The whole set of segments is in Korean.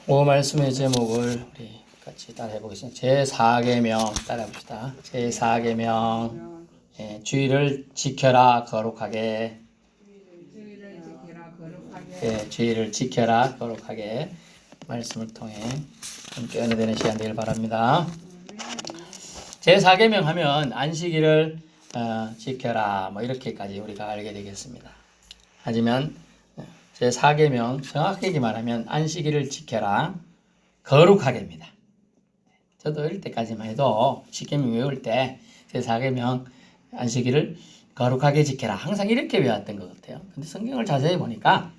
오늘 말씀의 제목을 우리 같이 따라해 보겠습니다. 제4계명 따라해 봅시다. 제4계명 주의를 지켜라 거룩하게. 주의를 지켜라 거룩하게. 말씀을 통해 함께 은혜되는 시간 되길 바랍니다. 제4계명 하면 안식일을 지켜라 뭐 이렇게까지 우리가 알게 되겠습니다. 하지만 제4계명 정확하게 말하면 안식일을 지켜라 거룩하게입니다. 저도 어릴 때까지만 해도 10계명 외울 때 제4계명 안식일을 거룩하게 지켜라 항상 이렇게 외웠던 것 같아요. 근데 성경을 자세히 보니까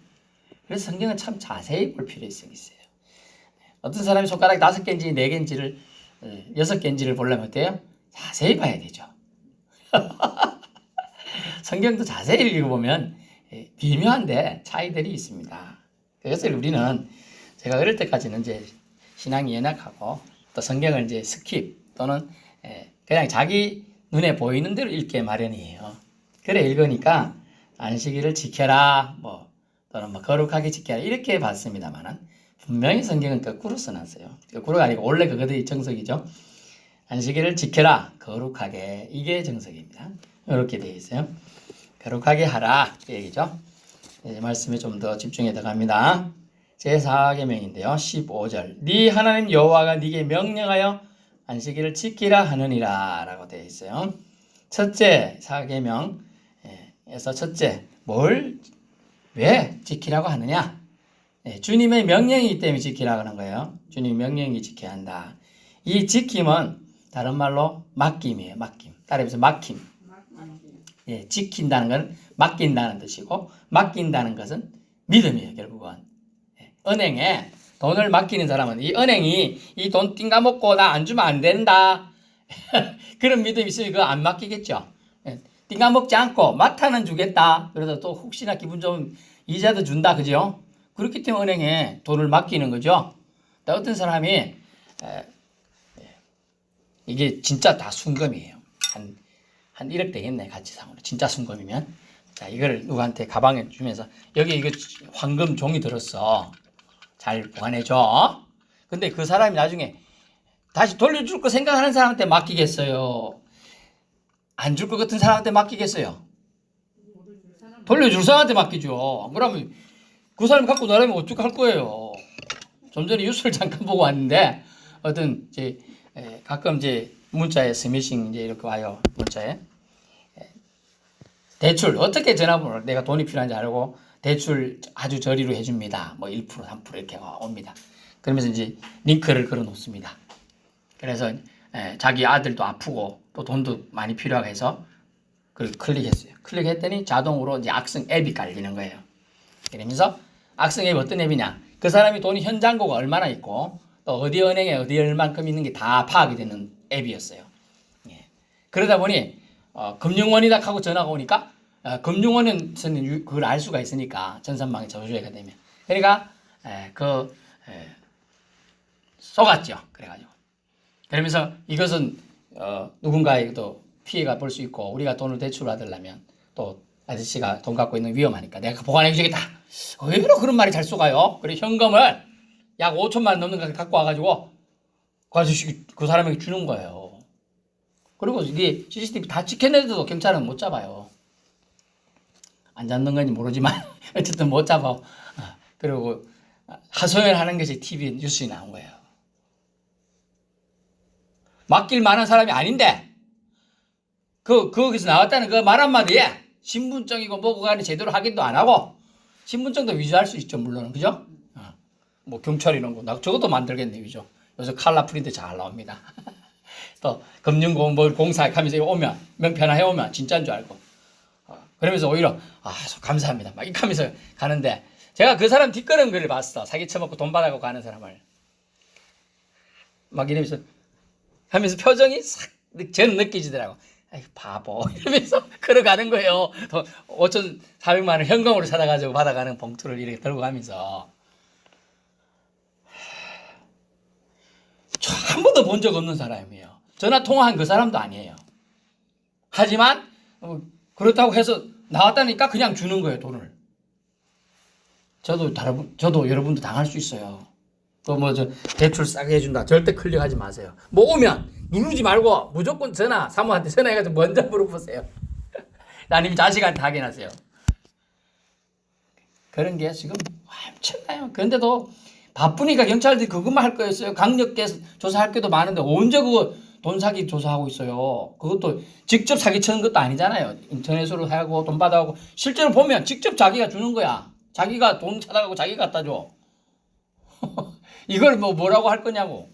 그래서 성경은 참 자세히 볼 필요성이 있어요. 어떤 사람이 손가락 5개인지 4개인지를 6개인지를 보려면 어때요? 자세히 봐야 되죠. 성경도 자세히 읽어보면 미묘한데 차이들이 있습니다. 그래서 우리는 제가 어릴 때까지는 이제 신앙이 연약하고 또 성경을 이제 스킵 또는 그냥 자기 눈에 보이는 대로 읽게 마련이에요. 그래 읽으니까 안식일을 지켜라 뭐 또는 뭐 거룩하게 지켜라 이렇게 봤습니다만은 분명히 성경은 거꾸로 써놨어요. 거꾸로가 아니고 원래 그것이 정석이죠. 안식일을 지켜라 거룩하게 이게 정석입니다. 이렇게 되어 있어요. 거룩하게 하라 그 얘기죠. 말씀에 좀 더 집중해 들어갑니다. 제4계명인데요. 15절 네 하나님 여호와가 네게 명령하여 안식일을 지키라 하느니라 라고 되어 있어요. 첫째 4계명에서 첫째 뭘 왜 지키라고 하느냐. 주님의 명령이기 때문에 지키라고 하는 거예요. 주님의 명령이 지켜야 한다. 이 지킴은 다른 말로 맡김이에요. 맡김. 따라해보세요. 맡김. 지킨다는 건 맡긴다는 뜻이고 맡긴다는 것은 믿음이에요. 결국은 은행에 돈을 맡기는 사람은 이 은행이 이 돈 띵가먹고 나 안 주면 안 된다 그런 믿음이 있으면 그거 안 맡기겠죠. 띵가먹지 않고 맡아는 주겠다. 그래서 또 혹시나 기분 좋으면 이자도 준다. 그죠? 그렇기 때문에 은행에 돈을 맡기는 거죠. 어떤 사람이 이게 진짜 다 순금이에요. 한 1억 되겠네. 가치상으로. 진짜 순금이면. 자, 이걸 누구한테 가방에 주면서 여기 이거 황금 종이 들었어. 잘 보관해줘. 근데 그 사람이 나중에 다시 돌려줄 거 생각하는 사람한테 맡기겠어요? 안 줄 것 같은 사람한테 맡기겠어요? 돌려줄 사람한테 맡기죠. 그러면 그 사람이 갖고 나라면 어떡할 거예요? 좀 전에 뉴스를 잠깐 보고 왔는데 어떤 이제 가끔 이제 문자에 스미싱 이제 이렇게 와요. 문자에 대출 어떻게 전화번호를 내가 돈이 필요한지 알고 대출 아주 저리로 해줍니다. 뭐 1% 3% 이렇게 옵니다. 그러면서 이제 링크를 걸어 놓습니다. 그래서 자기 아들도 아프고 또 돈도 많이 필요하고 해서 그걸 클릭했어요. 클릭했더니 자동으로 이제 악성 앱이 깔리는 거예요. 그러면서 악성 앱이 어떤 앱이냐? 그 사람이 돈이 현장고가 얼마나 있고 또 어디 은행에 어디 얼만큼 있는 게 다 파악이 되는 앱이었어요. 그러다 보니 금융원이다 하고 전화가 오니까 금융원은 그걸 알 수가 있으니까 전산망에 저주가 되면 그러니까 속았죠. 그래가지고 그러면서 이것은 누군가의 또 피해가 볼 수 있고 우리가 돈을 대출을 받으려면 또 아저씨가 돈 갖고 있는 위험하니까 내가 보관해 주겠다. 의외로 그런 말이 잘 속아요. 그래 현금을 약 5천만 원 넘는 걸 갖고 와가지고 그 아저씨 그 사람에게 주는 거예요. 그리고 이게 CCTV 다 찍혀내도 경찰은 못 잡아요. 안 잡는 건지 모르지만 어쨌든 못 잡아. 그리고 하소연하는 것이 TV 뉴스에 나온 거예요. 맡길 만한 사람이 아닌데 거기서 나왔다는 그 말 한마디에 신분증이고 뭐고 간에 제대로 확인도 안 하고 신분증도 위조할 수 있죠. 물론 그죠? 뭐 경찰 이런 거 나 저것도 만들겠네. 위조. 요새 칼라 프린트 잘 나옵니다. 또 금융공사 하면서 오면 명패나 해오면 진짜인 줄 알고 그러면서 오히려 감사합니다 막 이렇게 하면서 가는데 제가 그 사람 뒷걸음 글을 봤어. 사기 쳐먹고 돈 받아가고 가는 사람을 막 이러면서 하면서 표정이 싹 저는 느껴지더라고. 아이 바보 이러면서 걸어가는 거예요. 5,400만 원 현금으로 찾아가지고 받아가는 봉투를 이렇게 들고 가면서 한 번도 본 적 없는 사람이에요. 전화 통화한 그 사람도 아니에요. 하지만 그렇다고 해서 나왔다니까 그냥 주는 거예요. 돈을. 저도 여러분도 당할 수 있어요. 또 뭐 저 대출 싸게 해준다. 절대 클릭하지 마세요. 뭐 오면 누르지 말고 무조건 전화, 사모한테 전화해가지고 먼저 물어보세요. 아니면 자식한테 확인하세요. 그런 게 지금 엄청나요. 그런데도 바쁘니까 경찰들이 그것만 할 거였어요. 강력계 조사할 게도 많은데 언제 그거 돈 사기 조사하고 있어요. 그것도 직접 사기치는 것도 아니잖아요. 인터넷으로 하고 돈 받아오고 실제로 보면 직접 자기가 주는 거야. 자기가 돈 찾아가고 자기가 갖다 줘. 이걸 뭐라고 할 거냐고.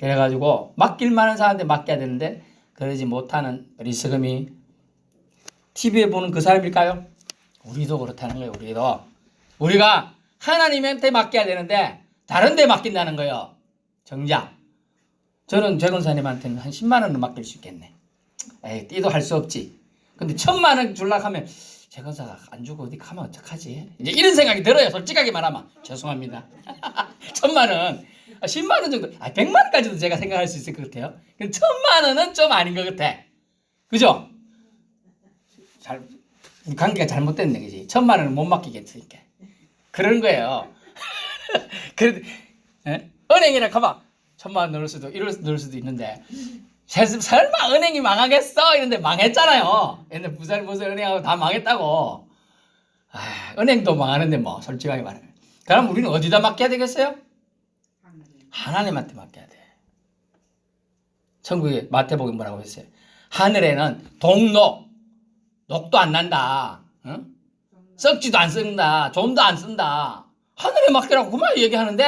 그래가지고 맡길 만한 사람한테 맡겨야 되는데 그러지 못하는 리스금이 TV에 보는 그 사람일까요? 우리도 그렇다는 거예요. 우리가 하나님한테 맡겨야 되는데 다른 데 맡긴다는 거예요. 정작 저는 최근사님한테는 한 10만 원을 맡길 수 있겠네. 에이, 띠도 할 수 없지. 근데 1,000만 원 줄라 하면 최근사가 안 주고 어디 가면 어떡하지? 이제 이런 생각이 들어요. 솔직하게 말하면. 죄송합니다. 1,000만 원. 10만 원 정도. 100만 원까지도 제가 생각할 수 있을 것 같아요. 1,000만 원은 좀 아닌 것 같아. 그죠? 우리 관계가 잘못됐네, 그지? 1,000만 원은 못 맡기겠으니까. 그런 거예요. 은행이랑 가봐. 1,000만 원 넣을 수도 있는데. 설마 은행이 망하겠어? 이런데 망했잖아요. 옛날 부산은행하고 다 망했다고. 은행도 망하는데 뭐, 솔직하게 말하면. 그럼 우리는 어디다 맡겨야 되겠어요? 하나님한테 맡겨야 돼. 천국에 마태복음 뭐라고 했어요? 하늘에는 녹도 안 난다. 응? 썩지도 안 썩는다. 좀도 안 쓴다. 하늘에 맡기라고 그만 얘기하는데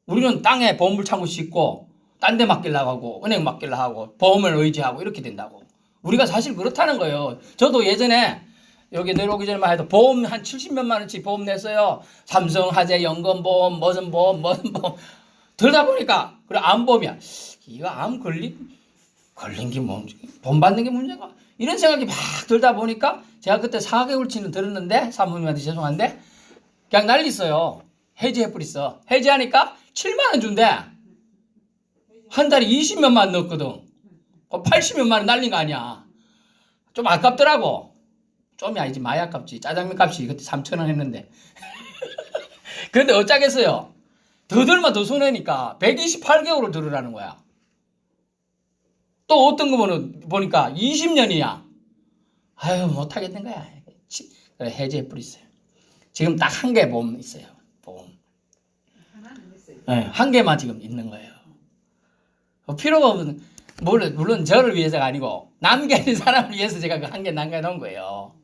우리는 땅에 보물 창고 싣고 딴 데 맡기려고 하고 은행 맡기려고 하고 보험을 의지하고 이렇게 된다고. 우리가 사실 그렇다는 거예요. 저도 예전에 여기 내려오기 전에만 해도 보험 한 70몇만 원치 보험 냈어요. 삼성, 화재, 연금보험, 무슨 보험. 들다 보니까 그래 암보험이야. 이거 암 걸린 게 뭔지 돈 받는 게 문제가 이런 생각이 막 들다 보니까 제가 그때 4개월치는 들었는데 사모님한테 죄송한데 그냥 난리어요. 해지해버렸어. 해지하니까 7만 원 준대. 한 달에 20몇만 원 넣었거든. 80몇만 원 날린 거 아니야. 좀 아깝더라고. 좀이 아니지 많이 아깝지. 짜장면 값이 그때 3,000원 했는데. 그런데 어쩌겠어요. 더 들면 더 손해니까 128개월을 들으라는 거야. 또 어떤 거 보니까 20년이야. 아유 못하겠는 거야. 그래 해지해버렸어요. 지금 딱 한 개 보험 있어요. 보험. 하나는 있어요. 네, 한 개만 지금 있는 거예요. 필요가 없는 물론 저를 위해서가 아니고 남겨진 사람을 위해서 제가 그 한 개 남겨놓은 거예요.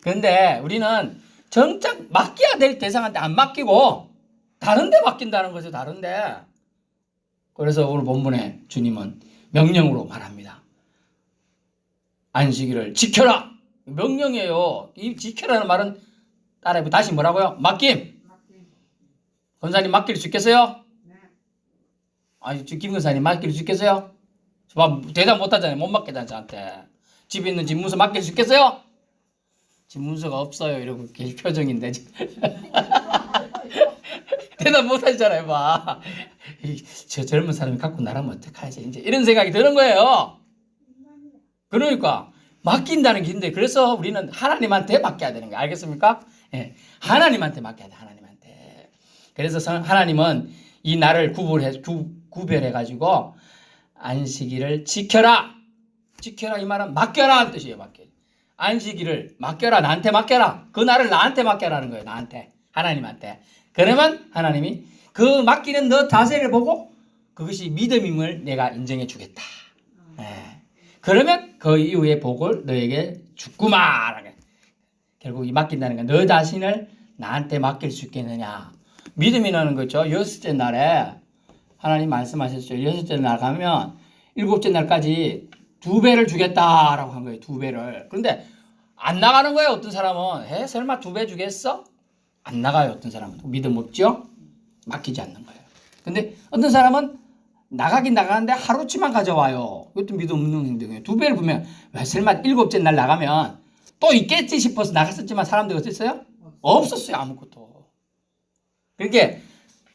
그런데 우리는 정작 맡겨야 될 대상한테 안 맡기고 다른 데 맡긴다는 거죠. 다른 데. 그래서 오늘 본문에 주님은 명령으로 말합니다. 안식일을 지켜라. 명령이에요. 이 지켜라는 말은 따라해보 다시 뭐라고요? 맡김. 권사님 맡길 수 있겠어요? 네. 아니 김 권사님 맡길 수 있겠어요? 대답 못하잖아요. 못 맡겠다는 저한테. 집에 있는 집문서 맡길 수 있겠어요? 집문서가 없어요. 이러고 계실 표정인데 대답 못하잖아요. 봐. 저 젊은 사람이 갖고 나라면 어떡하지? 이제 이런 생각이 드는 거예요. 그러니까 맡긴다는 게 힘든데 그래서 우리는 하나님한테 맡겨야 되는 거예요. 알겠습니까? 예, 하나님한테 맡겨야 돼. 하나님한테. 그래서 하나님은 이 날을 구별해가지고 안식일을 지켜라. 지켜라 이 말은 맡겨라 하는 뜻이에요. 안식일을 맡겨라. 나한테 맡겨라. 그 날을 나한테 맡겨라는 거예요. 나한테. 하나님한테. 그러면 하나님이 그 맡기는 너 자세를 보고 그것이 믿음임을 내가 인정해 주겠다. 예. 그러면 그 이후의 복을 너에게 주구만. 결국 이 맡긴다는 건 너 자신을 나한테 맡길 수 있겠느냐. 믿음이라는 거죠. 여섯째 날에 하나님 말씀하셨죠. 여섯째 날 가면 일곱째 날까지 2배를 주겠다라고 한 거예요. 2배를. 그런데 안 나가는 거예요. 어떤 사람은 설마 2배 주겠어? 안 나가요. 어떤 사람은. 믿음 없죠? 맡기지 않는 거예요. 근데 어떤 사람은 나가긴 나가는데 하루치만 가져와요. 이것도 믿음 없는 행동이에요. 2배를 보면 왜 설마 7째 날 나가면 또 있겠지 싶어서 나갔었지만 사람들이 어땠어요? 없었어요. 아무것도. 그러니까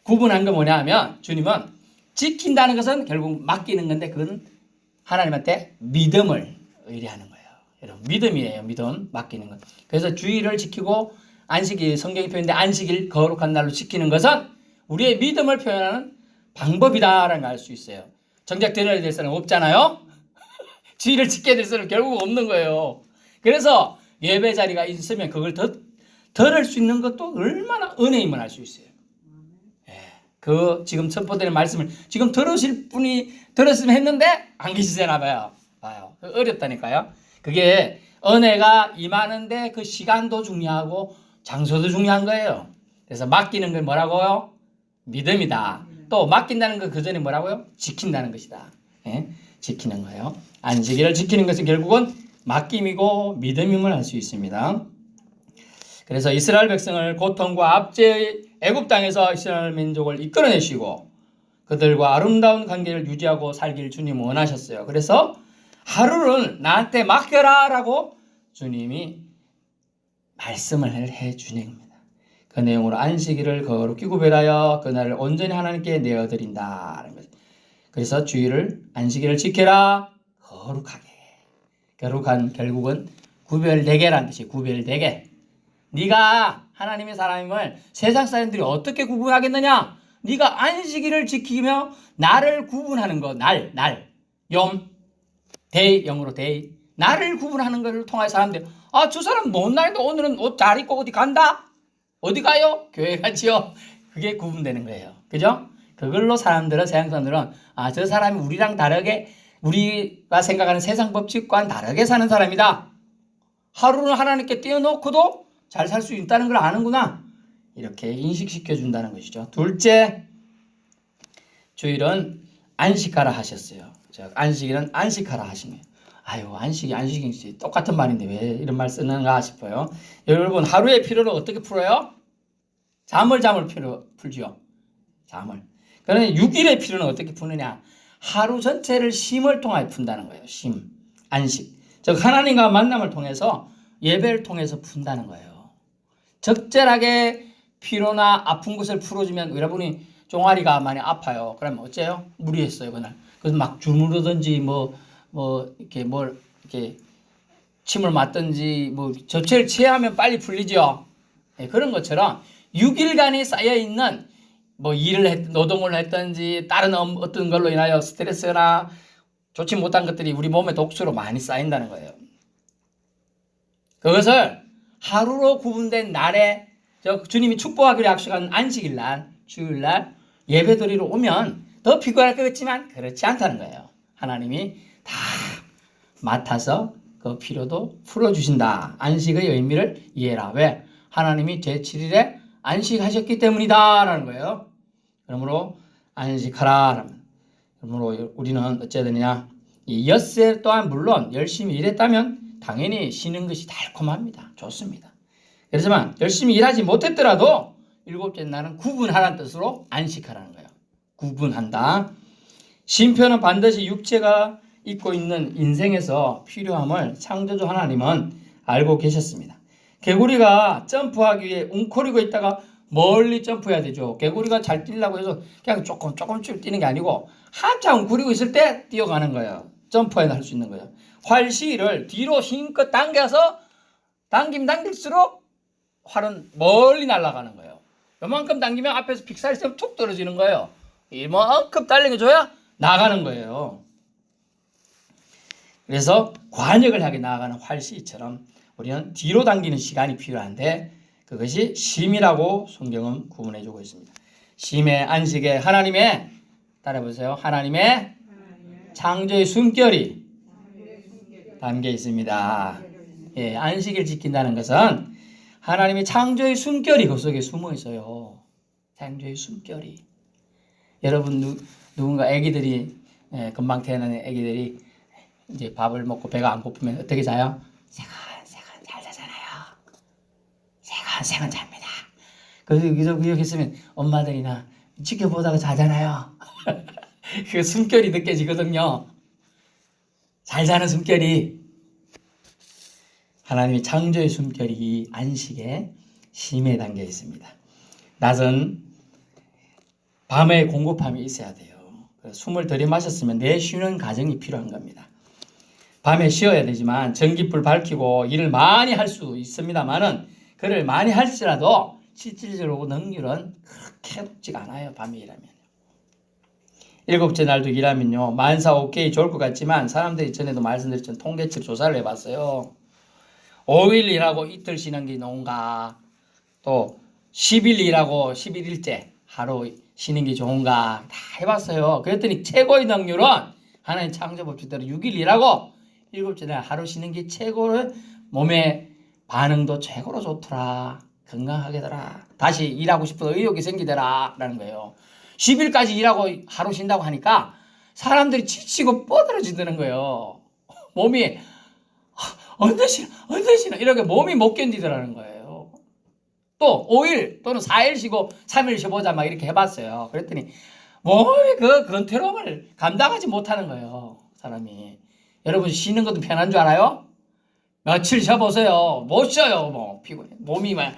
구분한 건 뭐냐 하면 주님은 지킨다는 것은 결국 맡기는 건데 그건 하나님한테 믿음을 의뢰하는 거예요. 여러분 믿음이에요. 믿음 맡기는 것. 그래서 주의를 지키고 안식이 성경이 표현된 안식일 거룩한 날로 지키는 것은 우리의 믿음을 표현하는 방법이다라는 걸 알 수 있어요. 정작 드려야 될 사람은 없잖아요. 주일을 지켜야 될 사람은 결국 없는 거예요. 그래서 예배 자리가 있으면 그걸 들을 수 있는 것도 얼마나 은혜임을 알 수 있어요. 그 지금 선포되는 말씀을 지금 들으실 분이 들었으면 했는데 안 계시잖아 봐요. 어렵다니까요. 그게 은혜가 임하는데 그 시간도 중요하고 장소도 중요한 거예요. 그래서 맡기는 건 뭐라고요? 믿음이다. 또 맡긴다는 건 그 전에 뭐라고요? 지킨다는 것이다. 예? 지키는 거예요. 안식일을 지키는 것은 결국은 맡김이고 믿음임을 알 수 있습니다. 그래서 이스라엘 백성을 고통과 압제의 애굽 땅에서 이스라엘 민족을 이끌어내시고 그들과 아름다운 관계를 유지하고 살길 주님은 원하셨어요. 그래서 하루는 나한테 맡겨라라고 주님이 말씀을 해 주는 겁니다. 그 내용으로 안식일을 거룩히 구별하여 그날을 온전히 하나님께 내어드린다는 거죠. 그래서 주일을 안식일을 지켜라 거룩하게. 거룩한 결국은 구별되게라는 뜻이 구별되게. 네가 하나님의 사람임을 세상 사람들이 어떻게 구분하겠느냐? 네가 안식일을 지키며 나를 구분하는 거, 욤, 데이, 영어로 데이. 나를 구분하는 것을 통해 사람들이 저 사람 뭔 날인데 오늘은 옷 잘 입고 어디 간다? 어디 가요? 교회 가지요? 그게 구분되는 거예요. 그죠? 그걸로 세상 사람들은 저 사람이 우리랑 다르게 우리가 생각하는 세상 법칙과는 다르게 사는 사람이다. 하루는 하나님께 띄워놓고도 잘 살 수 있다는 걸 아는구나. 이렇게 인식시켜 준다는 것이죠. 둘째, 주일은 안식하라 하셨어요. 안식일은 안식하라 하시네요. 안식이 똑같은 말인데 왜 이런 말 쓰는가 싶어요. 여러분, 하루의 피로를 어떻게 풀어요? 잠을 풀죠. 잠을. 그러면 6일의 피로는 어떻게 푸느냐? 하루 전체를 쉼을 통하여 푼다는 거예요. 쉼, 안식. 즉 하나님과 만남을 통해서 예배를 통해서 푼다는 거예요. 적절하게 피로나 아픈 것을 풀어주면 여러분이 종아리가 많이 아파요. 그러면 어째요? 무리했어요 그날. 그래서 막 주무르든지 이렇게 침을 맞든지 저체를 취하면 빨리 풀리죠. 네, 그런 것처럼 6일간이 쌓여 있는 노동을 했든지 다른 어떤 걸로 인하여 스트레스나 좋지 못한 것들이 우리 몸의 독소로 많이 쌓인다는 거예요. 그것을 하루로 구분된 날에 주님이 축복하기로 약속한 안식일날, 주일날 예배드리러 오면 더 피곤할 것 같지만 그렇지 않다는 거예요. 하나님이 다 맡아서 그 피로도 풀어주신다. 안식의 의미를 이해라. 왜? 하나님이 제7일에 안식하셨기 때문이다 라는 거예요. 그러므로 안식하라. 그러므로 우리는 어찌해야 되느냐? 이 엿새 또한 물론 열심히 일했다면 당연히 쉬는 것이 달콤합니다. 좋습니다. 그렇지만 열심히 일하지 못했더라도 일곱째 날은 구분하라는 뜻으로 안식하라는 거예요. 구분한다. 쉼표는 반드시 육체가 입고 있는 인생에서 필요함을 창조주 하나님은 알고 계셨습니다. 개구리가 점프하기 위해 웅크리고 있다가 멀리 점프해야 되죠. 개구리가 잘 뛰려고 해서 그냥 조금씩 뛰는 게 아니고 한참 웅크리고 있을 때 뛰어가는 거예요. 점프해야 할 수 있는 거예요. 활시를 뒤로 힘껏 당겨서 당길수록 활은 멀리 날아가는 거예요. 요만큼 당기면 앞에서 픽사리 있으면 툭 떨어지는 거예요. 이만큼 당겨줘야 나가는 거예요. 그래서 관역을 향해 나아가는 활시처럼 우리는 뒤로 당기는 시간이 필요한데 그것이 쉼이라고 성경은 구분해주고 있습니다. 쉼의 안식에 하나님의 따라해보세요. 하나님의 창조의 숨결이 담겨 있습니다. 예, 안식을 지킨다는 것은 하나님의 창조의 숨결이 그 속에 숨어 있어요. 창조의 숨결이. 여러분 누군가 아기들이 금방 태어난 아기들이 이제 밥을 먹고 배가 안 고프면 어떻게 자요? 세간세간 잘 자잖아요. 세간세간 잡니다. 그래서 여기 있으면 엄마들이나 지켜보다가 자잖아요. 그 숨결이 느껴지거든요. 잘 자는 숨결이. 하나님의 창조의 숨결이 이 안식에 쉼에 담겨 있습니다. 낮은 밤에 공급함이 있어야 돼요. 숨을 들이마셨으면 내쉬는 과정이 필요한 겁니다. 밤에 쉬어야 되지만 전기불 밝히고 일을 많이 할 수 있습니다만은 그를 많이 할지라도 실질적으로 능률은 그렇게 높지가 않아요. 밤에 일하면. 일곱째 날도 일하면요. 만사 오케이 좋을 것 같지만 사람들이 전에도 말씀드렸지만 통계치로 조사를 해봤어요. 5일 일하고 이틀 쉬는 게 좋은가? 또 10일 일하고 11일째 하루 쉬는 게 좋은가? 다 해봤어요. 그랬더니 최고의 능률은 하나님 창조법칙대로 6일 일하고 일곱째 날 하루 쉬는 게 최고로 몸의 반응도 최고로 좋더라. 건강하게더라. 다시 일하고 싶은 의욕이 생기더라. 라는 거예요. 10일까지 일하고 하루 쉰다고 하니까 사람들이 지치고 뻗어지는 거예요. 몸이 언제 쉬나 이렇게 몸이 못 견디더라는 거예요. 또 5일 또는 4일 쉬고 3일 쉬보자 막 이렇게 해봤어요. 그랬더니 몸이 그 근태로움을 감당하지 못하는 거예요. 사람이. 여러분 쉬는 것도 편한 줄 알아요? 며칠 쉬어보세요. 못 쉬어요. 뭐 피곤해. 몸이 막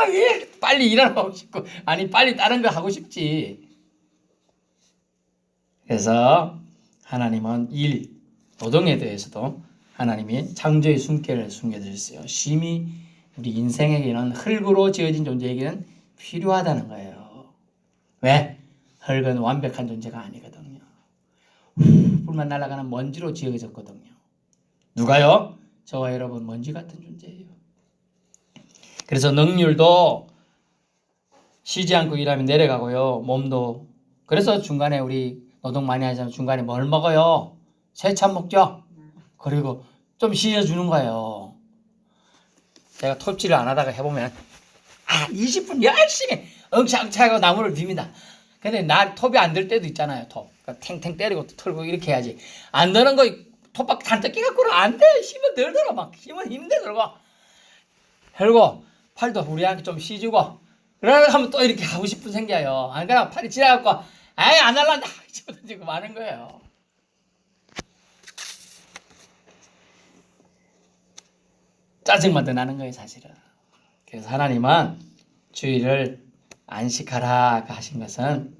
왜 빨리 일하고 싶고 아니 빨리 다른 거 하고 싶지. 그래서 하나님은 일, 노동에 대해서도 하나님이 창조의 숨결을 숨겨주셨어요. 쉼이 우리 인생에게는 흙으로 지어진 존재에게는 필요하다는 거예요. 왜? 흙은 완벽한 존재가 아니거든요. 불만 날아가는 먼지로 지어졌거든요. 누가요? 저와 여러분 먼지 같은 존재예요. 그래서 능률도 쉬지 않고 일하면 내려가고요. 몸도. 그래서 중간에 우리 노동 많이 하잖아요. 중간에 뭘 먹어요? 세찬 먹죠? 그리고 좀 쉬어주는 거예요. 제가 톱질을 안 하다가 해보면 20분 열심히 엉차하고 나무를 빕니다. 근데 톱이 안 들 때도 있잖아요. 톱. 그러니까 탱탱 때리고 털고 이렇게 해야지. 안 되는 거 톱박 잔뜩 끼갖고는 안 돼. 힘은 들더라. 막 힘은 힘들고. 그리고 팔도 우리한테 좀 쉬주고 그러다 하면 또 이렇게 하고 싶은 생겨요. 안 그러면 팔이 지나갖고 아이 안 할란다 집어던지고 마는 거예요. 짜증만 더 나는 거예요 사실은. 그래서 하나님은 주일을 안식하라 하신 것은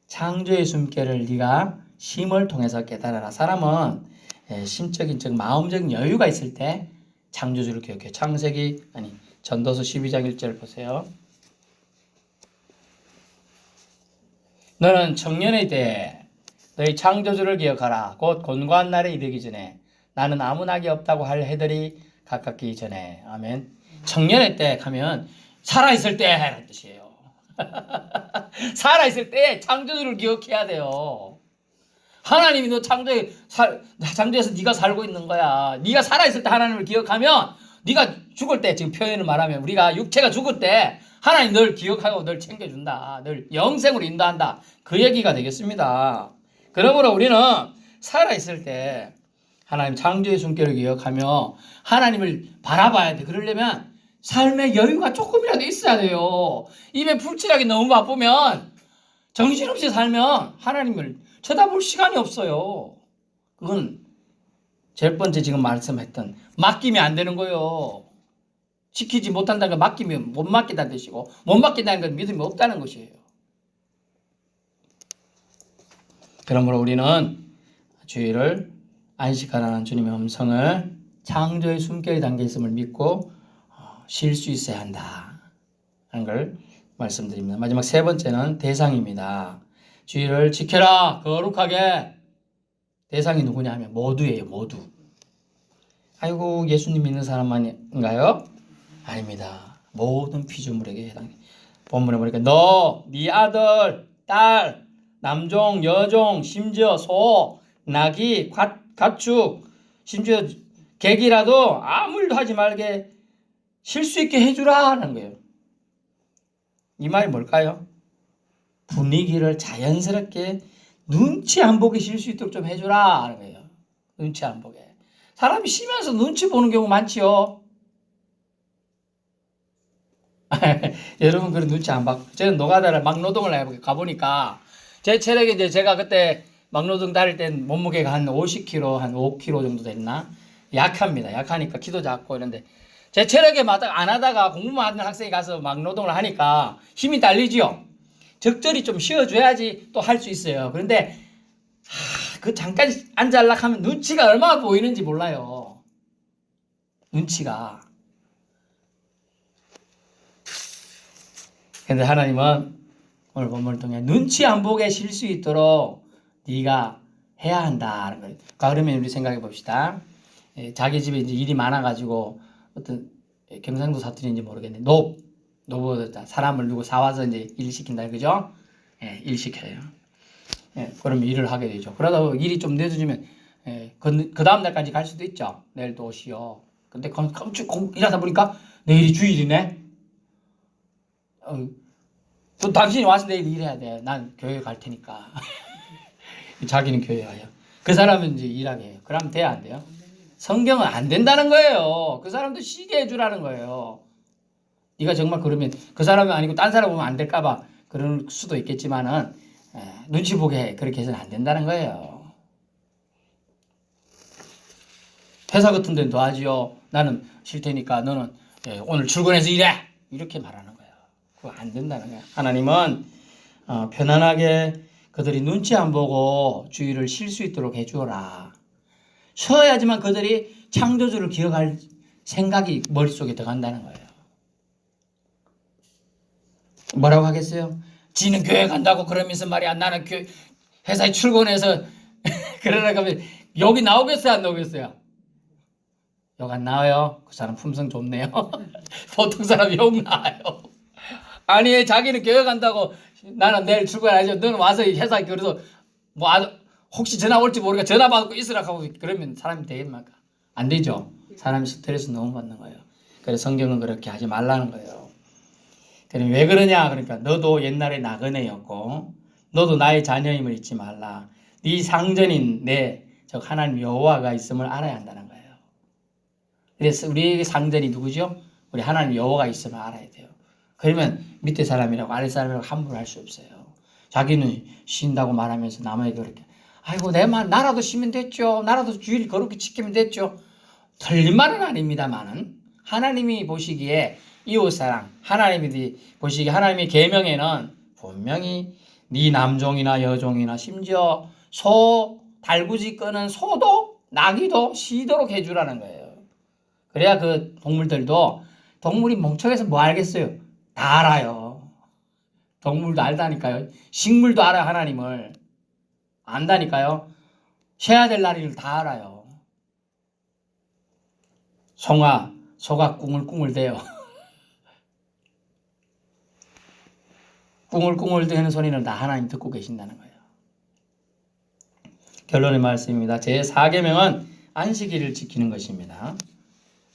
창조의 숨결을 네가 쉼을 통해서 깨달아라. 사람은 심적인 즉 마음적인 여유가 있을 때 창조주를 기억해요. 전도서 12장 1절 보세요. 너는 청년의 때에 너희 창조주를 기억하라. 곧 곤고한 날에 이르기 전에 나는 아무 낙이 없다고 할 해들이 가깝기 전에. 아멘. 청년의 때 하면 살아있을 때 라는 뜻이에요. 살아있을 때 창조주를 기억해야 돼요. 하나님이 너 창조해서 네가 살고 있는 거야. 네가 살아있을 때 하나님을 기억하면 네가 죽을 때 지금 표현을 말하면 우리가 육체가 죽을 때 하나님 널 기억하고 널 챙겨준다. 널 영생으로 인도한다. 그 얘기가 되겠습니다. 그러므로 우리는 살아있을 때 하나님 창조의 숨결을 기억하며 하나님을 바라봐야 돼. 그러려면 삶의 여유가 조금이라도 있어야 돼요. 입에 풀칠하기 너무 바쁘면 정신없이 살면 하나님을 쳐다볼 시간이 없어요. 그건 제일 번째 지금 말씀했던 맡기면 안 되는 거예요. 지키지 못한다는 건 맡기면 못 맡긴다는 뜻이고 못 맡긴다는 건 믿음이 없다는 것이에요. 그러므로 우리는 주일을 안식하라는 주님의 음성을 창조의 숨결이 담겨 있음을 믿고 쉴 수 있어야 한다 하는 걸 말씀드립니다. 마지막 세 번째는 대상입니다. 주일을 지켜라 거룩하게. 대상이 누구냐 하면 모두예요. 모두. 아이고 예수님 믿는 사람만인가요? 아닙니다. 모든 피조물에게 해당해요. 본문에 보니까 너, 네 아들, 딸, 남종, 여종, 심지어 소, 나귀, 가축, 심지어 객이라도 아무 일도 하지 말게 쉴 수 있게 해주라 하는 거예요. 이 말이 뭘까요? 분위기를 자연스럽게 눈치 안 보게 쉴 수 있도록 좀 해주라 하는 거예요. 눈치 안 보게. 사람이 쉬면서 눈치 보는 경우 많지요. 여러분 그런 눈치 안 받고 저는 노가다를 막노동을 가보니까 제 체력이 이제 제가 그때 막노동 다닐 땐 몸무게가 한 50kg, 한 5kg 정도 됐나? 약합니다. 약하니까 키도 작고 이런데 제 체력에 안 하다가 공부만 하는 학생이 가서 막노동을 하니까 힘이 달리지요. 적절히 좀 쉬어줘야지 또 할 수 있어요. 그런데 그 잠깐 앉아려고 하면 눈치가 얼마나 보이는지 몰라요. 눈치가. 근데 하나님은 오늘 본문을 통해 눈치 안 보게 쉴 수 있도록 네가 해야 한다는 거예요. 그러면 우리 생각해 봅시다. 자기 집에 이제 일이 많아가지고 어떤 경상도 사투리인지 모르겠네. 노보다 사람을 누구 사와서 이제 일 시킨다, 그죠? 일 시켜요. 그러면 일을 하게 되죠. 그러다 일이 좀 늦어지면 그 다음 날까지 갈 수도 있죠. 내일 또 오시오. 근데 일하다 보니까 내일이 주일이네. 또 당신이 와서 내일 일해야 돼. 난 교회 갈 테니까. 자기는 교회 와요. 그 사람은 이제 일하게 해요. 그러면 돼야 안 돼요? 성경은 안 된다는 거예요. 그 사람도 쉬게 해주라는 거예요. 네가 정말 그러면 그 사람이 아니고 딴 사람 보면 안 될까봐 그럴 수도 있겠지만은 눈치 보게 해. 그렇게 해서는 안 된다는 거예요. 회사 같은 데는 도와지요. 나는 쉴 테니까 너는 오늘 출근해서 일해. 이렇게 말하는 거예요. 그거 안 된다는 거예요. 하나님은 편안하게 그들이 눈치 안 보고 주일을 쉴 수 있도록 해주어라. 쉬어야지만 그들이 창조주를 기억할 생각이 머릿속에 들어간다는 거예요. 뭐라고 하겠어요? 지는 교회 간다고 그러면서 말이야. 나는 회사에 출근해서 그러라고 하면 여기 나오겠어요? 안 나오겠어요? 욕 안 나와요? 그 사람 품성 좋네요. 보통 사람 욕 나와요. 아니 자기는 교회 간다고 나는 내일 출근하죠. 너는 와서 회사에 그래서 뭐 혹시 전화 올지 모르니까 전화 받고 있으라 하고 그러면 사람이 되겠습니까? 안 되죠. 사람이 스트레스 너무 받는 거예요. 그래서 성경은 그렇게 하지 말라는 거예요. 그럼 왜 그러냐? 그러니까 너도 옛날에 나그네였고 너도 나의 자녀임을 잊지 말라. 네 상전인 즉 하나님 여호와가 있음을 알아야 한다는 거예요. 그래서 우리의 상전이 누구죠? 우리 하나님 여호와가 있음을 알아야 돼요. 그러면 밑에 사람이라고 아래 사람이라고 함부로 할 수 없어요. 자기는 쉰다고 말하면서 남에게 그렇게 아이고 나라도 쉬면 됐죠. 나라도 주일 거룩히 지키면 됐죠. 틀린 말은 아닙니다만은 하나님이 보시기에 이웃사랑 하나님이 보시기에 하나님의 계명에는 분명히 네 남종이나 여종이나 심지어 달구지 끄는 소도 나귀도 쉬도록 해주라는 거예요. 그래야 그 동물이 멍청해서 뭐 알겠어요? 다 알아요. 동물도 알다니까요. 식물도 알아요. 하나님을 안다니까요. 쉬어야 될 날을 다 알아요. 소가 꿍울꿍울대요. 꿍울꿍울대는 소리는 다 하나님 듣고 계신다는 거예요. 결론의 말씀입니다. 제4계명은 안식일을 지키는 것입니다.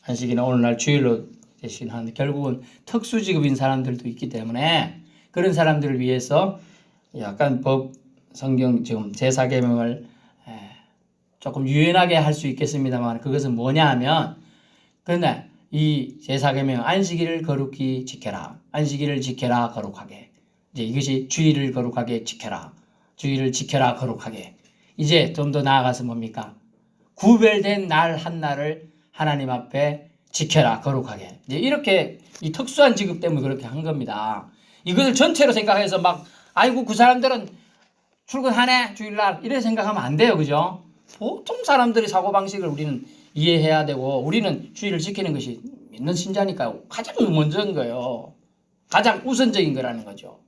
안식일은 오늘날 주일로 대신하는데 결국은 특수직업인 사람들도 있기 때문에 그런 사람들을 위해서 약간 성경 지금 제4계명을 조금 유연하게 할 수 있겠습니다만 그것은 뭐냐 하면 그런데 이 제4계명 안식일을 거룩히 지켜라. 안식일을 지켜라 거룩하게. 이제 이것이 주일을 거룩하게 지켜라. 주일을 지켜라 거룩하게. 이제 좀 더 나아가서 뭡니까? 구별된 날 한 날을 하나님 앞에 지켜라 거룩하게. 이제 이렇게 이 특수한 직업 때문에 그렇게 한 겁니다. 이것을 전체로 생각해서 아이고 그 사람들은 출근하네 주일날 이렇게 생각하면 안 돼요. 그죠? 보통 사람들의 사고방식을 우리는 이해해야 되고 우리는 주일을 지키는 것이 믿는 신자니까 가장 먼저인 거예요. 가장 우선적인 거라는 거죠.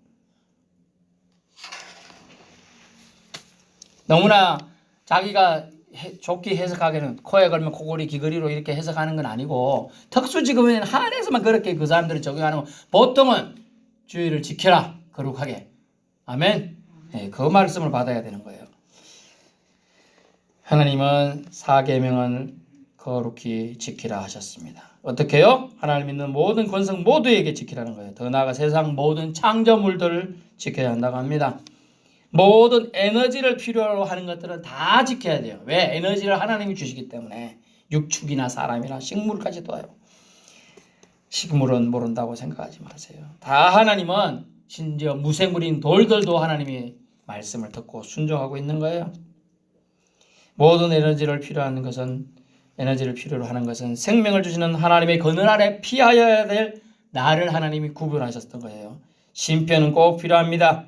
너무나 자기가 좋게 해석하기는 코에 걸면 코골이 귀걸이로 이렇게 해석하는 건 아니고 특수직업인 한해서만 그렇게 그 사람들이 적용하는 거 보통은 주일을 지켜라 거룩하게. 아멘. 그 말씀을 받아야 되는 거예요. 하나님은 4계명을 거룩히 지키라 하셨습니다. 어떻게요? 하나님 믿는 모든 권성 모두에게 지키라는 거예요. 더 나아가 세상 모든 창조물들을 지켜야 한다고 합니다. 모든 에너지를 필요로 하는 것들은 다 지켜야 돼요. 왜? 에너지를 하나님이 주시기 때문에. 육축이나 사람이나 식물까지 도와요. 식물은 모른다고 생각하지 마세요. 다 하나님은 심지어 무생물인 돌들도 하나님이 말씀을 듣고 순종하고 있는 거예요. 모든 에너지를 필요로 하는 것은 생명을 주시는 하나님의 그늘 아래 피하여야 될 나를 하나님이 구분하셨던 거예요. 쉼표는 꼭 필요합니다.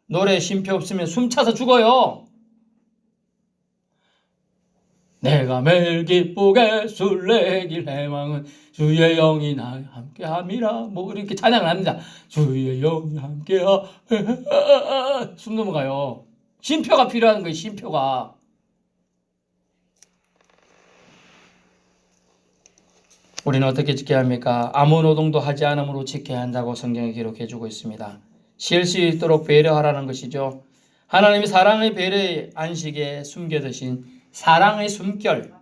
노래 쉼표 없으면 숨차서 죽어요. 내가 매일 기쁘게 술래길 해망은 주의 영이 나와 함께함이라. 뭐 이렇게 찬양을 합니다. 주의 영이 함께하. 숨 넘어가요. 쉼표가 필요한 거예요. 쉼표가. 우리는 어떻게 지켜야 합니까? 아무 노동도 하지 않음으로 지켜야 한다고 성경에 기록해주고 있습니다. 쉴 수 있도록 배려하라는 것이죠. 하나님이 사랑의 배려의 안식에 숨겨두신 사랑의 숨결,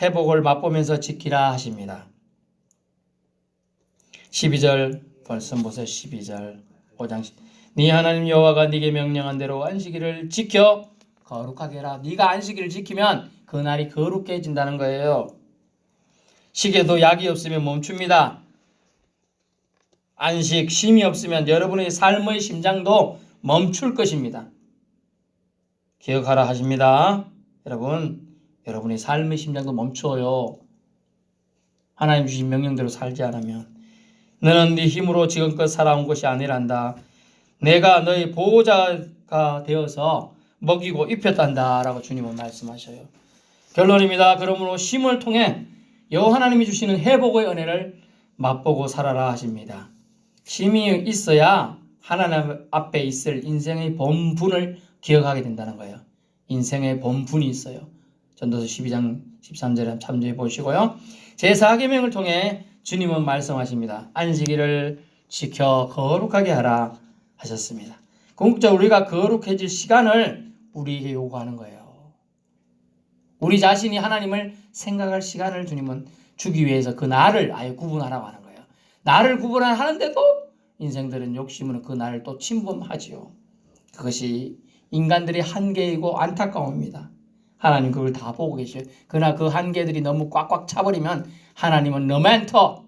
회복을 맛보면서 지키라 하십니다. 12절 벌써 보세요. 12절 5장 네 하나님 여호와가 네게 명령한 대로 안식일을 지켜 거룩하게 해라. 네가 안식일을 지키면 그날이 거룩해진다는 거예요. 시계도 약이 없으면 멈춥니다. 안식, 쉼이 없으면 여러분의 삶의 심장도 멈출 것입니다. 기억하라 하십니다. 여러분, 여러분의 삶의 심장도 멈춰요. 하나님 주신 명령대로 살지 않으면. 너는 네 힘으로 지금껏 살아온 것이 아니란다. 내가 너의 보호자가 되어서 먹이고 입혔단다 라고 주님은 말씀하셔요. 결론입니다. 그러므로 쉼을 통해 여호와 하나님이 주시는 회복의 은혜를 맛보고 살아라 하십니다. 쉼이 있어야 하나님 앞에 있을 인생의 본분을 기억하게 된다는 거예요. 인생의 본분이 있어요. 전도서 12장 13절에 참조해 보시고요. 제4계명을 통해 주님은 말씀하십니다. 안식일을 지켜 거룩하게 하라 하셨습니다. 궁극적으로 우리가 거룩해질 시간을 우리에게 요구하는 거예요. 우리 자신이 하나님을 생각할 시간을 주님은 주기 위해서 그 날을 아예 구분하라고 하는 거예요. 날을 구분하는데도 인생들은 욕심으로 그 날을 또 침범하지요. 그것이 인간들의 한계이고 안타까움입니다. 하나님 그걸 다 보고 계셔요. 그러나 그 한계들이 너무 꽉꽉 차버리면 하나님은 너맨터,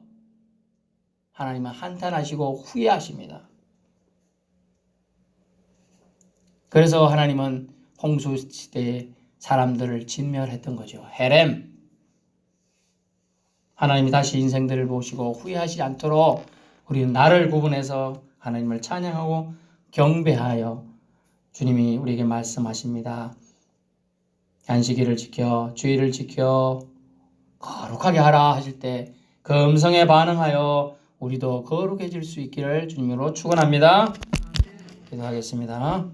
하나님은 한탄하시고 후회하십니다. 그래서 하나님은 홍수 시대에 사람들을 진멸했던 거죠. 헤렘. 하나님이 다시 인생들을 보시고 후회하지 않도록 우리는 나를 구분해서 하나님을 찬양하고 경배하여 주님이 우리에게 말씀하십니다. 안식일을 지켜 주의를 지켜 거룩하게 하라 하실 때 그 음성에 반응하여 우리도 거룩해질 수 있기를 주님으로 축원합니다. 기도하겠습니다.